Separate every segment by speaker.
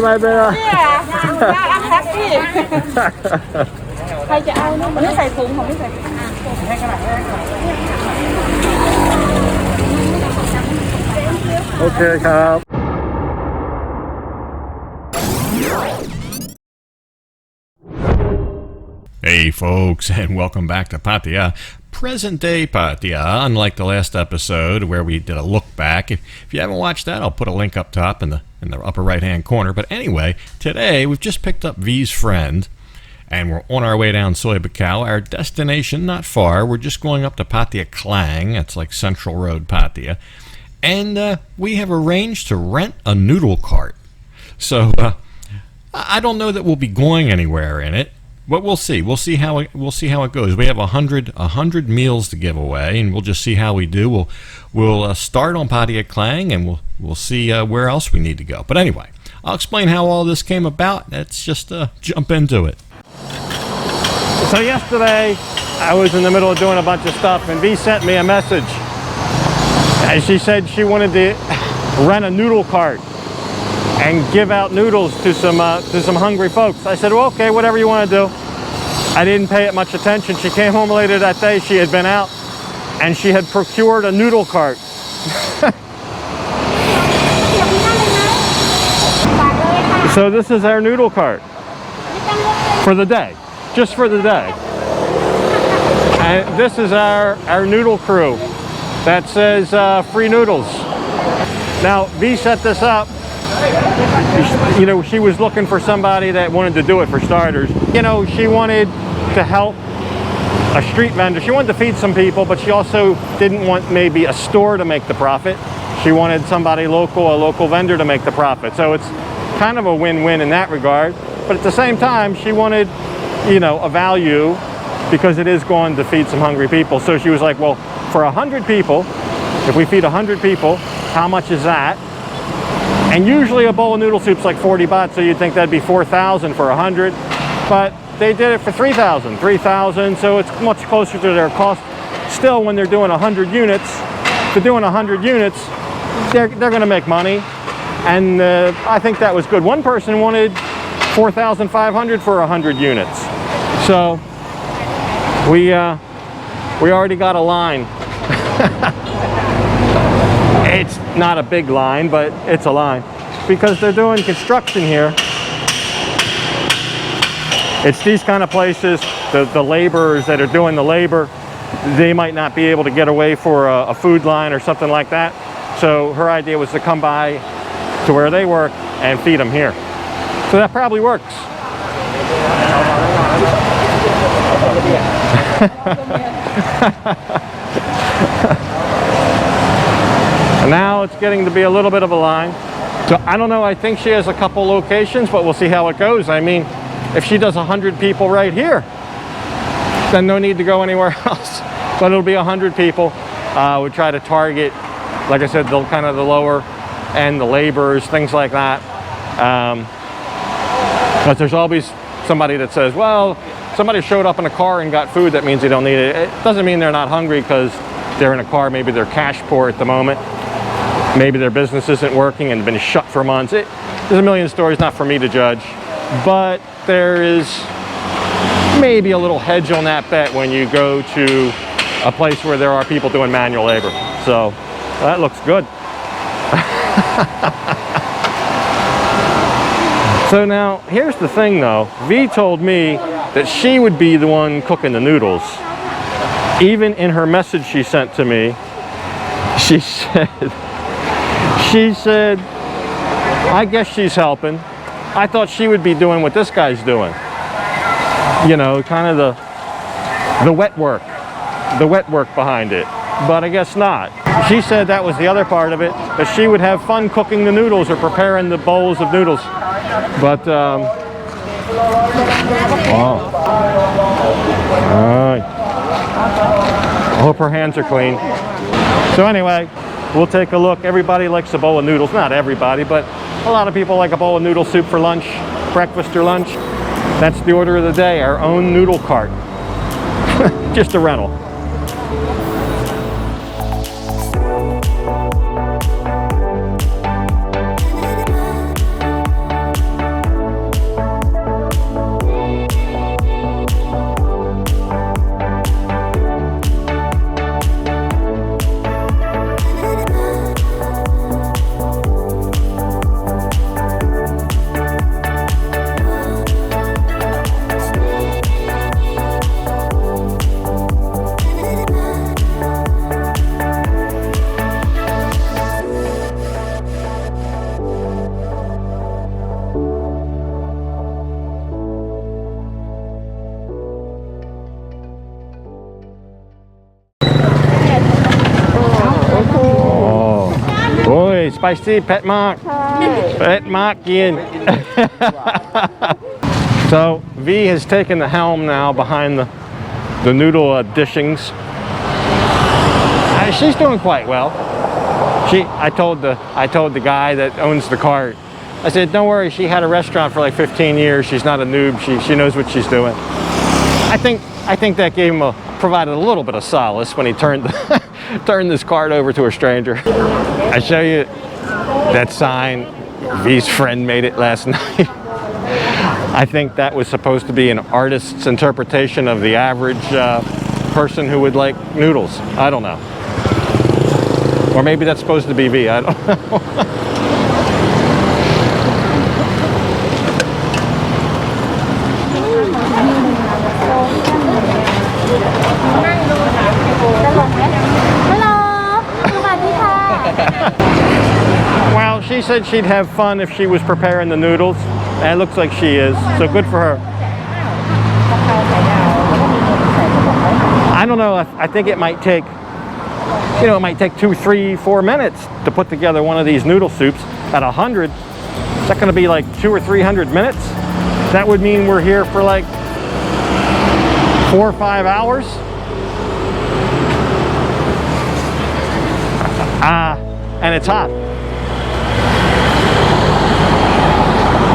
Speaker 1: ไม่เป็นไร
Speaker 2: เนี่ยน่ารักแฮปปี้ใครจะเอาเนี่ยมันไม่ใส่ถุงผมไม่ใส่ถุงให้ขนาด
Speaker 1: โอเคครับ
Speaker 3: Hey folks, and welcome back to Pattaya. Present day Pattaya, unlike the last episode where we did a look back. If you haven't watched that, I'll put a link up top in the upper right hand corner. But anyway, today we've just picked up V's friend and we're on our way down Soy Buakhao. Our destination not far. We're just going up to Pattaya Klang. That's like Central Road Pattaya. And we have arranged to rent a noodle cart. So I don't know that we'll be going anywhere in it. But we'll see. We'll see how it goes. We have 100 meals to give away, and we'll just see how we do. We'll start on Pattaya Klang, and we'll see where else we need to go. But anyway, I'll explain how all this came about. Let's just jump into it.
Speaker 1: So yesterday, I was in the middle of doing a bunch of stuff, and V sent me a message. And she said she wanted to rent a noodle cart and give out noodles to some hungry folks. I said, well, okay, whatever you want to do. I didn't pay it much attention. She came home later that day. She had been out and she had procured a noodle cart. So this is our noodle cart for the day, just for the day. And this is our noodle crew that says free noodles. Now, V set this up. You know, she was looking for somebody that wanted to do it for starters. You know, she wanted to help a street vendor. She wanted to feed some people, but she also didn't want maybe a store to make the profit. She wanted somebody local, a local vendor to make the profit. So it's kind of a win-win in that regard. But at the same time, she wanted, you know, a value because it is going to feed some hungry people. So she was like, well, for 100 people, if we feed 100 people, how much is that? And usually a bowl of noodle soup's like 40 baht, so you'd think that'd be 4,000 for 100. But they did it for 3,000, so it's much closer to their cost. Still, when they're doing 100 units, if they're doing 100 units, they're going to make money. And I think that was good. One person wanted 4,500 for 100 units. So we already got a line. It's not a big line, but it's a line because they're doing construction here. It's these kind of places, the laborers that are doing the labor, they might not be able to get away for a food line or something like that. So her idea was to come by to where they work and feed them here. So that probably works. And now it's getting to be a little bit of a line. So I don't know, I think she has a couple locations, but we'll see how it goes. I mean, if she does 100 people right here, then no need to go anywhere else. But it'll be 100 people. We try to target, like I said, the kind of the lower end, the laborers, things like that. But there's always somebody that says, well, somebody showed up in a car and got food, that means they don't need it. It doesn't mean they're not hungry because they're in a car, maybe they're cash poor at the moment. Maybe their business isn't working and been shut for months. There's a million stories, not for me to judge. But there is maybe a little hedge on that bet when you go to a place where there are people doing manual labor. So that looks good. So now, here's the thing though. V told me that she would be the one cooking the noodles. Even in her message she sent to me, she said, I guess she's helping. I thought she would be doing what this guy's doing. You know, kind of the wet work behind it. But I guess not. She said that was the other part of it, that she would have fun cooking the noodles or preparing the bowls of noodles. But, wow. All right. I hope her hands are clean. So anyway, we'll take a look. Everybody likes a bowl of noodles. Not everybody, but a lot of people like a bowl of noodle soup for lunch, breakfast or lunch. That's the order of the day, our own noodle cart. Just a rental. spicy pet mark. Pet mark in. So V has taken the helm now behind the noodle dishings. She's doing quite well. I told the guy that owns the cart, I said, don't worry, she had a restaurant for like 15 years. She's not a noob. She knows what she's doing. I think that gave him provided a little bit of solace when he turned this cart over to a stranger. I show you that sign. V's friend made it last night. I think that was supposed to be an artist's interpretation of the average person who would like noodles. I don't know. Or maybe that's supposed to be V. I don't know. Well, she said she'd have fun if she was preparing the noodles, and it looks like she is, so good for her. I don't know, I think it might take, it might take 2, 3, 4 minutes to put together one of these noodle soups. At 100, is that going to be like 200 or 300 minutes? That would mean we're here for like 4 or 5 hours. And it's hot.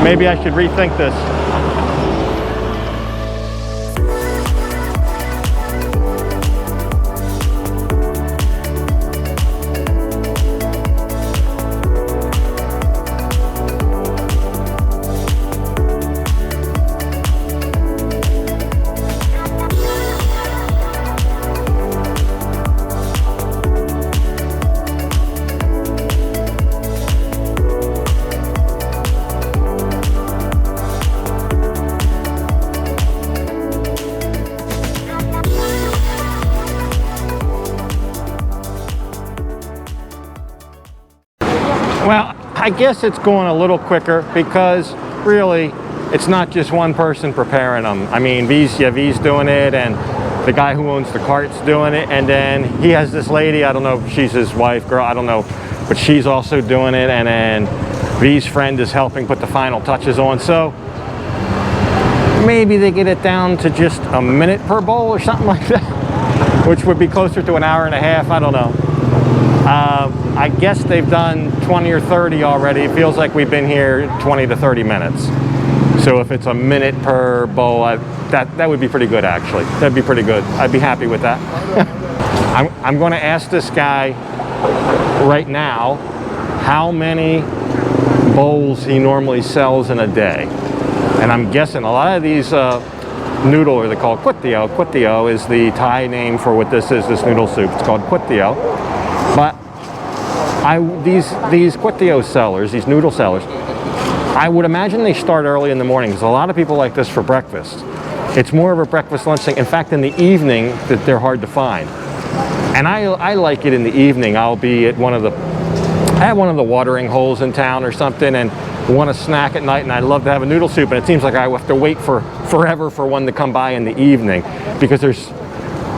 Speaker 1: Maybe I should rethink this. Well, I guess it's going a little quicker because really it's not just one person preparing them. I mean, V's doing it, and the guy who owns the cart's doing it, and then he has this lady, I don't know if she's his wife, girl, I don't know, but she's also doing it, and then V's friend is helping put the final touches on. So maybe they get it down to just a minute per bowl or something like that, which would be closer to an hour and a half, I don't know. I guess they've done 20 or 30 already. It feels like we've been here 20 to 30 minutes. So if it's a minute per bowl, that would be pretty good, actually. That'd be pretty good. I'd be happy with that. I'm going to ask this guy right now how many bowls he normally sells in a day. And I'm guessing a lot of these noodle, or they call Kway Teow. Kway Teow is the Thai name for what this is, this noodle soup. It's called Kway Teow. But these Kway Teow sellers, these noodle sellers, I would imagine they start early in the morning because a lot of people like this for breakfast. It's more of a breakfast lunch thing. In fact, in the evening, that they're hard to find. And I like it in the evening. I'll be at one of the watering holes in town or something and want a snack at night, and I'd love to have a noodle soup, and it seems like I have to wait forever for one to come by in the evening because there's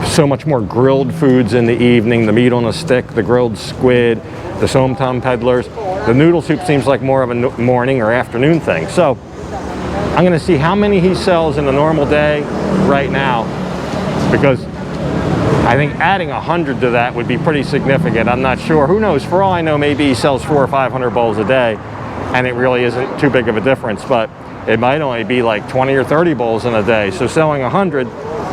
Speaker 1: so much more grilled foods in the evening, the meat on a stick, the grilled squid, the som tam peddlers. The noodle soup seems like more of a morning or afternoon thing. So I'm going to see how many he sells in a normal day right now, because I think adding 100 to that would be pretty significant. I'm not sure. Who knows? For all I know, maybe he sells 400 or 500 bowls a day, and it really isn't too big of a difference, but it might only be like 20 or 30 bowls in a day. So selling 100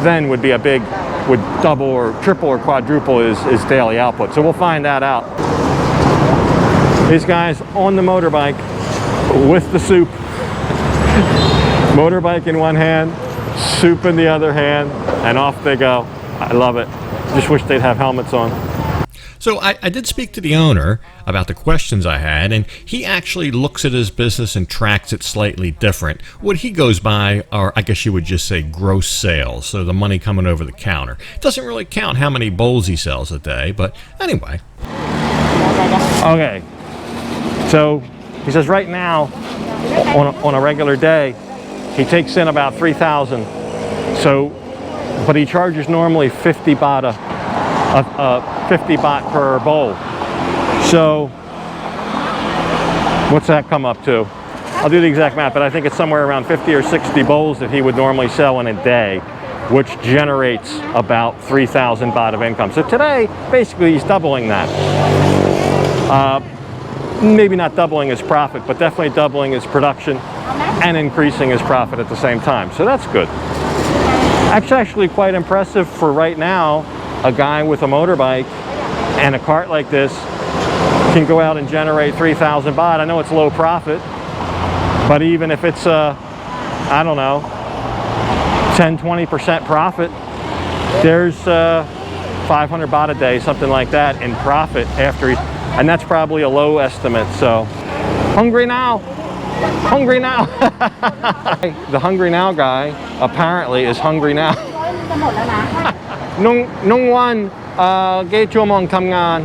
Speaker 1: then would be a big, would double or triple or quadruple his daily output. So we'll find that out. These guys on the motorbike with the soup. Motorbike in one hand, soup in the other hand, and off they go. I love it. Just wish they'd have helmets on.
Speaker 3: So I did speak to the owner about the questions I had, and he actually looks at his business and tracks it slightly different. What he goes by are, I guess you would just say, gross sales, so the money coming over the counter. It doesn't really count how many bowls he sells a day, but anyway.
Speaker 1: Okay, so he says right now, on a regular day, he takes in about 3,000. So, but he charges normally 50 baht 50 baht per bowl. So What's that come up to? I'll do the exact math, but I think it's somewhere around 50 or 60 bowls that he would normally sell in a day, which generates about 3,000 baht of income. So today, basically, he's doubling that. Maybe not doubling his profit, but definitely doubling his production and increasing his profit at the same time. So that's good. That's actually quite impressive for right now. A guy with a motorbike and a cart like this can go out and generate 3,000 baht. I know it's low profit, but even if it's I don't know, 10-20% profit, there's 500 baht a day, something like that, in profit after he, and that's probably a low estimate. So hungry now, hungry now. The hungry now guy apparently is hungry now. นุ่งวันกี่ชั่วโมงทำงาน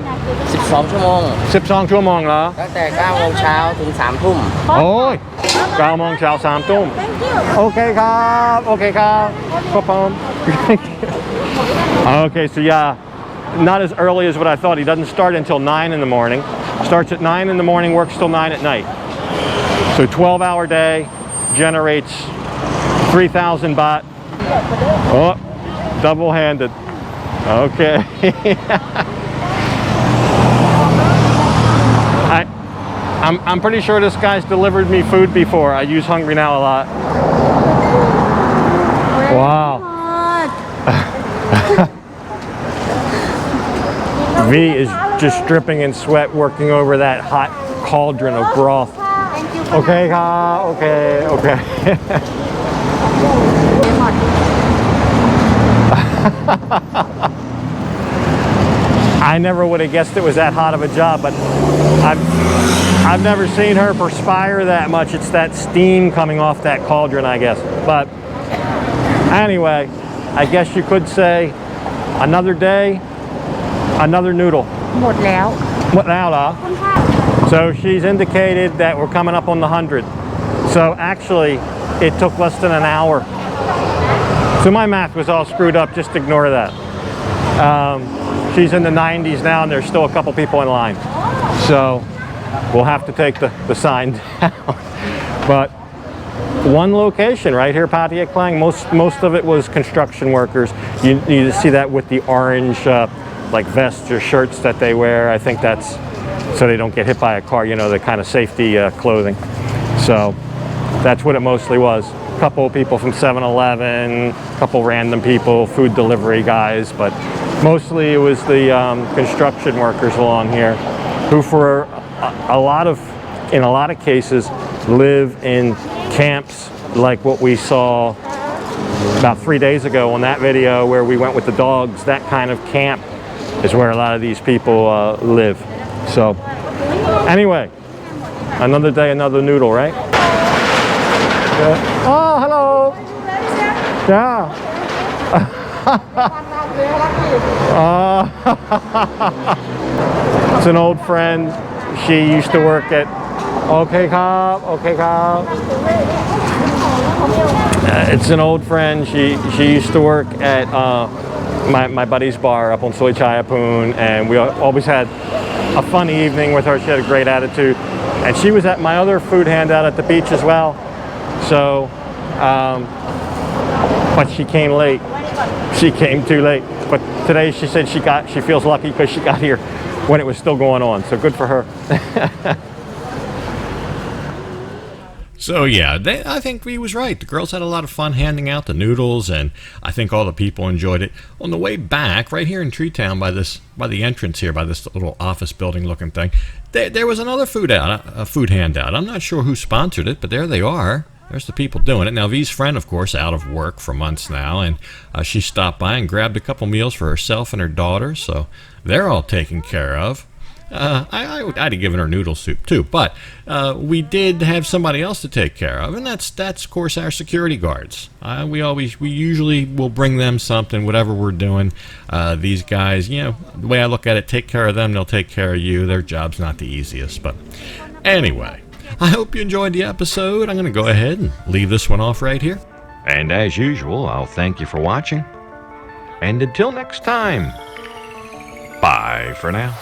Speaker 4: 12 ชั่วโมง
Speaker 1: 12 ชั่วโมงเหรอ
Speaker 4: ตั้งแต่ 9 โมงเช้าถึง 3 ทุ่ม
Speaker 1: โอ้ย9 โมงเช้า 3 ทุ่ม โอเคครับโอเคครับครับผม Okay, so yeah, not as early as what I thought. He doesn't start until 9 in the morning. Starts at 9 in the morning, works till 9 at night. So 12-hour day, generates 3,000 baht. Oh, double-handed. Okay. I'm pretty sure this guy's delivered me food before. I use Hungry Now a lot. Wow. V is just dripping in sweat working over that hot cauldron of broth. Okay, okay, okay. I never would have guessed it was that hot of a job, but I've never seen her perspire that much. It's that steam coming off that cauldron, I guess. But anyway, I guess you could say another day, another noodle.
Speaker 2: หมดแล้ว
Speaker 1: What now, lah? So she's indicated that we're coming up on the 100. So actually, it took less than an hour. So my math was all screwed up. Just ignore that. She's in the 90s now, and there's still a couple people in line. So we'll have to take the sign down. But one location right here, Pattaya Klang, most of it was construction workers. You see that with the orange like vests or shirts that they wear. I think that's so they don't get hit by a car, you know, the kind of safety clothing. So that's what it mostly was. A couple of people from 7-Eleven, a couple random people, food delivery guys, but mostly it was the construction workers along here who for in a lot of cases live in camps like what we saw about 3 days ago on that video where we went with the dogs. That kind of camp is where a lot of these people live. So anyway, another day, another noodle, right? Yeah. Oh, hello. Yeah. It's an old friend. She used to work at Okay Kap, Okay Kap. It's an old friend. She used to work at my buddy's bar up on Soi Chayapoon, and we always had a fun evening with her. She had a great attitude, and she was at my other food handout at the beach as well. So, but she came late. She came too late. But today she said she feels lucky because she got here when it was still going on. So good for her.
Speaker 3: So yeah, I think he was right. The girls had a lot of fun handing out the noodles, and I think all the people enjoyed it. On the way back, right here in Tree Town, by the entrance here, by this little office building looking thing, there was another food handout. I'm not sure who sponsored it, but there they are. There's the people doing it. Now, V's friend, of course, out of work for months now, and she stopped by and grabbed a couple meals for herself and her daughter, so they're all taken care of. I'd have given her noodle soup too, but we did have somebody else to take care of, and that's of course our security guards. We usually will bring them something, whatever we're doing. These guys, you know, the way I look at it, take care of them, they'll take care of you. Their job's not the easiest, but anyway, I hope you enjoyed the episode. I'm going to go ahead and leave this one off right here. And as usual, I'll thank you for watching. And until next time, bye for now.